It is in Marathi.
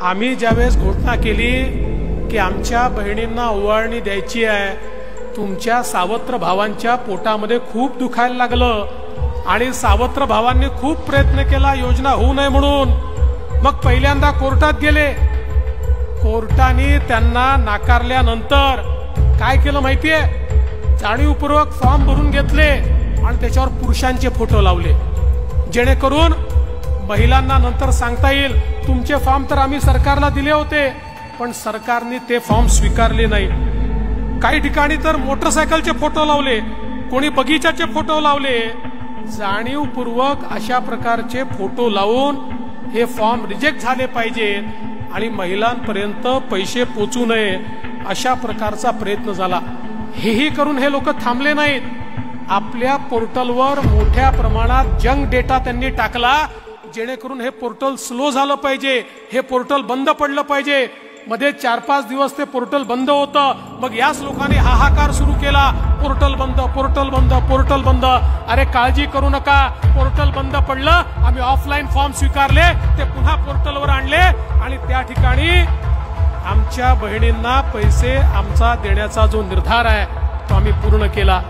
आम्ही ज्यावेळेस घोषणा केली की आमच्या बहिणींना ओवाळणी द्यायची आहे, तुमच्या सावत्र भावांच्या पोटामध्ये खूप दुखायला लागलं आणि सावत्र भावांनी खूप प्रयत्न केला योजना होऊ नये म्हणून। मग पहिल्यांदा कोर्टात गेले, कोर्टाने त्यांना नाकारल्यानंतर काय केलं माहितीये, जाणीवपूर्वक फॉर्म भरून घेतले आणि त्याच्यावर पुरुषांचे फोटो लावले, जेणेकरून महिलांना नंतर सांगता येईल तुमचे फॉर्म तर आम्ही सरकारला दिले होते पण सरकारने ते फॉर्म स्वीकारले नाही। काही ठिकाणी तर मोटरसायकलचे फोटो लावले, कोणी बगीचाचे फोटो लावले। जाणीवपूर्वक अशा प्रकारचे फोटो लावून हे फॉर्म रिजेक्ट झाले पाहिजे आणि महिलांपर्यंत पैसे पोचू नये अशा प्रकारचा प्रयत्न झाला। हेही करून हे लोक थांबले नाहीत, आपल्या पोर्टलवर मोठ्या प्रमाणात जंक डेटा त्यांनी टाकला, जेणेकरून हे पोर्टल स्लो झालं पाहिजे, हे पोर्टल बंद पडलं पाहिजे। मध्ये 4-5 दिवस ते पोर्टल बंद होतं, मग याच लोकांनी हाहाकार सुरू केला, पोर्टल बंद, पोर्टल बंद, पोर्टल बंद। अरे काळजी करू नका, पोर्टल बंद पडलं, आम्ही ऑफलाईन फॉर्म स्वीकारले, ते पुन्हा पोर्टलवर आणले आणि त्या ठिकाणी आमच्या बहिणींना पैसे आमचा देण्याचा जो निर्धार आहे तो आम्ही पूर्ण केला।